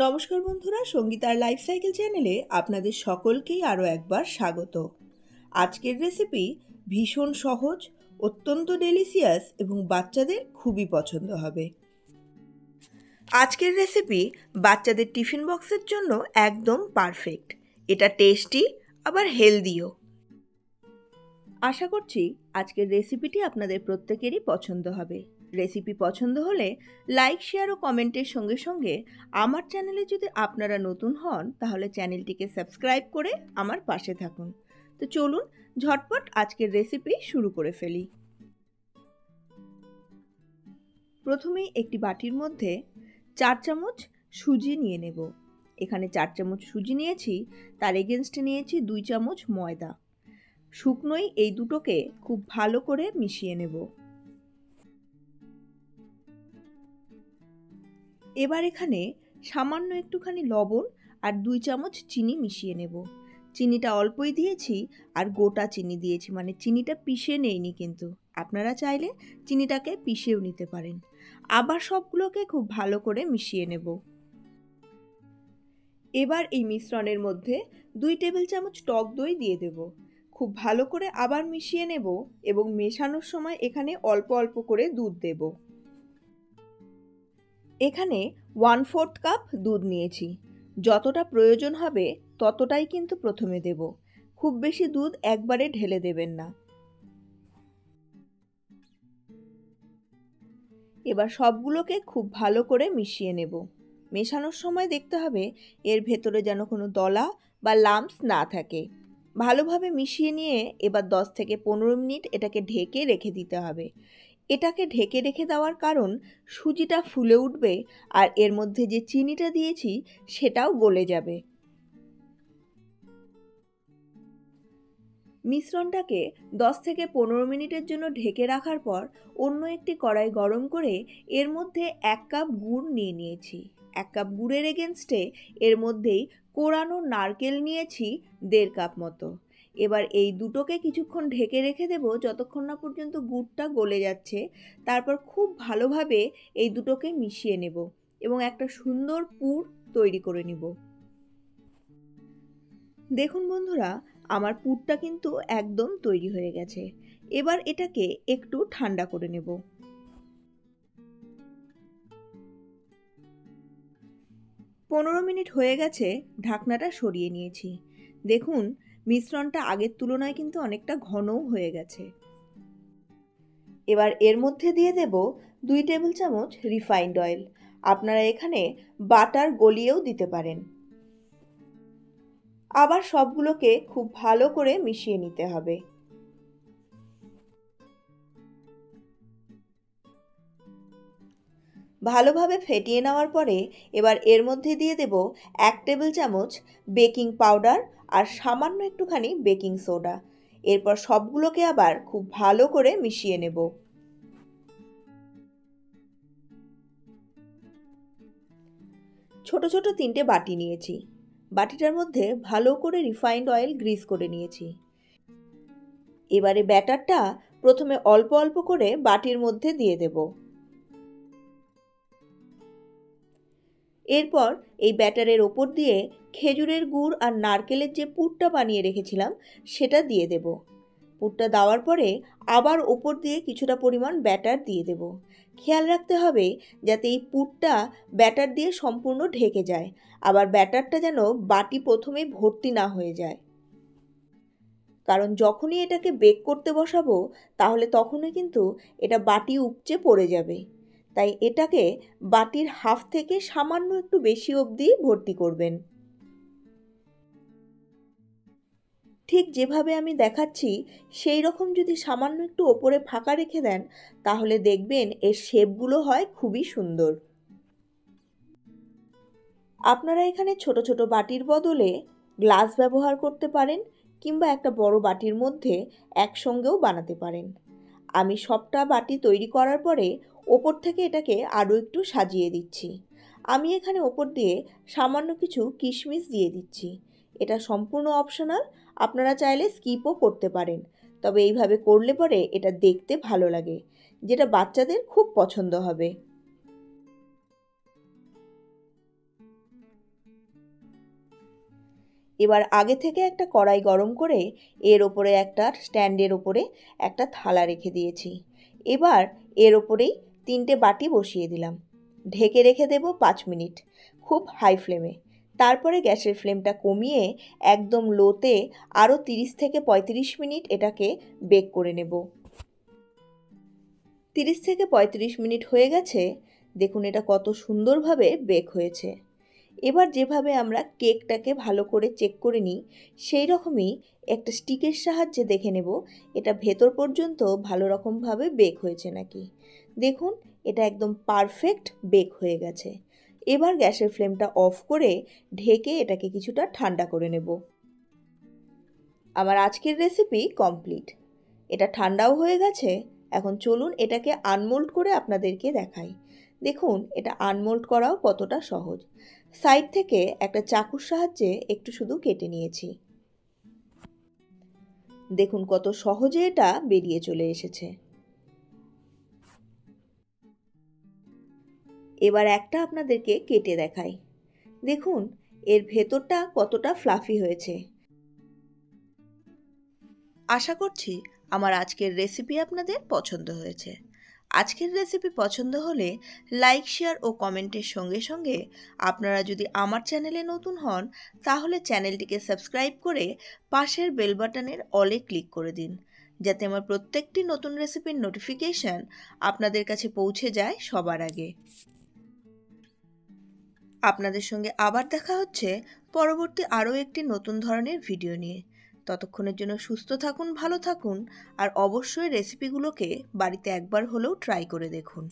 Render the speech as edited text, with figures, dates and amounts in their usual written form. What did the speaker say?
নমস্কার বন্ধুরা, সঙ্গীতার life cycle চ্যানেলে আপনাদের সকলকেই আরও একবার স্বাগত। আজকের রেসিপি ভীষণ সহজ, অত্যন্ত ডেলিশিয়াস এবং বাচ্চাদের খুবই পছন্দ হবে। আজকের রেসিপি বাচ্চাদের টিফিন বক্সের জন্য একদম পারফেক্ট। এটা টেস্টি আবার হেলদিও। আশা করছি আজকের রেসিপিটি আপনাদের প্রত্যেকেরই পছন্দ হবে। রেসিপি পছন্দ হলে লাইক, শেয়ার ও কমেন্টের সঙ্গে সঙ্গে আমার চ্যানেলে যদি আপনারা নতুন হন তাহলে চ্যানেলটিকে সাবস্ক্রাইব করে আমার পাশে থাকুন। তো চলুন ঝটপট আজকের রেসিপি শুরু করে ফেলি। প্রথমেই একটি বাটির মধ্যে 4 চামচ সুজি নিয়ে নেব। এখানে 4 চামচ সুজি নিয়েছি, তার এগেনস্টে নিয়েছি 2 চামচ ময়দা। শুকনোই এই দুটোকে খুব ভালো করে মিশিয়ে নেব। এবার এখানে সামান্য একটুখানি লবণ আর 2 চামচ চিনি মিশিয়ে নেব। চিনিটা অল্পই দিয়েছি আর গোটা চিনি দিয়েছি, মানে চিনিটা পিষে নেইনি, কিন্তু আপনারা চাইলে চিনিটাকে পিষেও নিতে পারেন। আবার সবগুলোকে খুব ভালো করে মিশিয়ে নেব। এবার এই মিশ্রণের মধ্যে 2 টেবিল চামচ টক দই দিয়ে দেব। খুব ভালো করে আবার মিশিয়ে নেব এবং মেশানোর সময় এখানে অল্প অল্প করে দুধ দেব। এখানে 1/4 কাপ দুধ নিয়েছি। যতটা প্রয়োজন হবে ততটাই কিন্তু প্রথমে দেব। খুব বেশি দুধ একবারে ঢেলে দেবেন না। এবার সবগুলোকে খুব ভালো করে মিশিয়ে নেব। মেশানোর সময় দেখতে হবে এর ভেতরে যেন কোনো দলা বা লাম্পস না থাকে। ভালোভাবে মিশিয়ে নিয়ে এবার 10 থেকে 15 মিনিট এটাকে ঢেকে রেখে দিতে হবে। এটাকে ঢেকে রেখে দেওয়ার কারণ সুজিটা ফুলে উঠবে আর এর মধ্যে যে চিনিটা দিয়েছি সেটাও গলে যাবে। মিশ্রণটাকে 10 থেকে 15 মিনিটের জন্য ঢেকে রাখার পর অন্য একটি কড়াই গরম করে এর মধ্যে 1 কাপ গুড় নিয়ে নিয়েছি। 1 কাপ গুড়ের এগেনস্টে এর মধ্যেই কোরানো নারকেল নিয়েছি 1.5 কাপ মতো। এবার এই দুটোকে কিছুক্ষণ ঢেকে রেখে দেব যতক্ষণ না পর্যন্ত গুড়টা গলে যাচ্ছে। তারপর খুব ভালোভাবে এই দুটোকে মিশিয়ে নেব এবং একটা সুন্দর পুর তৈরি করে নিব। দেখুন বন্ধুরা, আমার পুরটা কিন্তু একদম তৈরি হয়ে গেছে। এবার এটাকে একটু ঠান্ডা করে নেব। পনেরো মিনিট হয়ে গেছে, ঢাকনাটা সরিয়ে নিয়েছি। দেখুন মিশ্রণটা আগের তুলনায় কিন্তু অনেকটা ঘনও হয়ে গেছে। এবার এর মধ্যে দিয়ে দেব 2 টেবিল চামচ রিফাইন্ড অয়েল। আপনারা এখানে বাটার গলিয়েও দিতে পারেন। আবার সবগুলোকে খুব ভালো করে মিশিয়ে নিতে হবে। ভালোভাবে ফেটিয়ে নেওয়ার পরে এবার এর মধ্যে দিয়ে দেব 1 টেবিল চামচ বেকিং পাউডার আর সামান্য একটুখানি বেকিং সোডা। এরপর সবগুলোকে আবার খুব ভালো করে মিশিয়ে নেব। ছোট ছোট 3টে বাটি নিয়েছি। বাটিটার মধ্যে ভালো করে রিফাইন্ড অয়েল গ্রিস করে নিয়েছি। এবারে ব্যাটারটা প্রথমে অল্প অল্প করে বাটির মধ্যে দিয়ে দেব। এরপর এই ব্যাটারের ওপর দিয়ে খেজুরের গুড় আর নারকেলের যে পুরটা বানিয়ে রেখেছিলাম সেটা দিয়ে দেব। পুরটা দেওয়ার পরে আবার ওপর দিয়ে কিছুটা পরিমাণ ব্যাটার দিয়ে দেব। খেয়াল রাখতে হবে যাতে এই পুরটা ব্যাটার দিয়ে সম্পূর্ণ ঢেকে যায়, আবার ব্যাটারটা যেন বাটি প্রথমেই ভর্তি না হয়ে যায়। কারণ যখনই এটাকে বেক করতে বসাবো তাহলে তখনই কিন্তু এটা বাটি উপচে পড়ে যাবে। তাই এটাকে বাটির হাফ থেকে সামান্য একটু বেশি অবধি ভর্তি করবেন। ঠিক যেভাবে আমি দেখাচ্ছি সেই রকম যদি সামান্য একটু ওপরে ফাঁকা রেখে দেন তাহলে দেখবেন এর শেপগুলো হয় খুবই সুন্দর। আপনারা এখানে ছোট ছোট বাটির বদলে গ্লাস ব্যবহার করতে পারেন কিংবা একটা বড় বাটির মধ্যে একসঙ্গেও বানাতে পারেন। আমি সবটা বাটি তৈরি করার পরে ওপর থেকে এটাকে আরও একটু সাজিয়ে দিচ্ছি। আমি এখানে ওপর দিয়ে সামান্য কিছু কিশমিশ দিয়ে দিচ্ছি। এটা সম্পূর্ণ অপশনাল, আপনারা চাইলে স্কিপও করতে পারেন। তবে এইভাবে করলে পরে এটা দেখতে ভালো লাগে, যেটা বাচ্চাদের খুব পছন্দ হবে। এবার আগে থেকে একটা কড়াই গরম করে এর ওপরে একটা স্ট্যান্ডের ওপরে একটা থালা রেখে দিয়েছি। এবার এর ওপরেই 3টে বাটি বসিয়ে দিলাম। ঢেকে রেখে দেব 5 মিনিট, খুব হাই ফ্লেমে। তারপরে গ্যাসের ফ্লেমটা কমিয়ে একদম লোতে আরও 30 থেকে 35 মিনিট এটাকে বেক করে নেব। 30 থেকে 35 মিনিট হয়ে গেছে। দেখুন এটা কত সুন্দরভাবে বেক হয়েছে। এবার যেভাবে আমরা কেকটাকে ভালো করে চেক করে নিই, সেই রকমই একটা স্টিকের সাহায্যে দেখে নেব এটা ভেতর পর্যন্ত ভালো রকমভাবে বেক হয়েছে নাকি। দেখুন এটা একদম পারফেক্ট বেক হয়ে গেছে। এবার গ্যাসের ফ্লেমটা অফ করে ঢেকে এটাকে কিছুটা ঠান্ডা করে নেব। আমার আজকের রেসিপি কমপ্লিট। এটা ঠান্ডাও হয়ে গেছে। এখন চলুন এটাকে আনমোল্ড করে আপনাদেরকে দেখাই। দেখুন এটা আনমোল্ড করাও কতটা সহজ। সাইড থেকে একটা চাকুর সাহায্যে একটু শুধু কেটে নিয়েছি। দেখুন কত সহজে এটা বেরিয়ে চলে এসেছে। এবার একটা আপনাদেরকে কেটে দেখাই। দেখুন এর ভেতরটা কতটা ফ্লাফি হয়েছে। আশা করছি আমার আজকের রেসিপি আপনাদের পছন্দ হয়েছে। আজকের রেসিপি পছন্দ হলে লাইক, শেয়ার ও কমেন্টের সঙ্গে সঙ্গে আপনারা যদি আমার চ্যানেলে নতুন হন তাহলে চ্যানেলটিকে সাবস্ক্রাইব করে পাশের বেল বাটনের অলে ক্লিক করে দিন, যাতে আমার প্রত্যেকটি নতুন রেসিপির নোটিফিকেশন আপনাদের কাছে পৌঁছে যায় সবার আগে। আপনাদের সঙ্গে আবার দেখা হচ্ছে পরবর্তী আরও একটি নতুন ধরনের ভিডিও নিয়ে। ততক্ষণের জন্য সুস্থ থাকুন, ভালো থাকুন আর অবশ্যই রেসিপিগুলোকে বাড়িতে একবার হলেও ট্রাই করে দেখুন।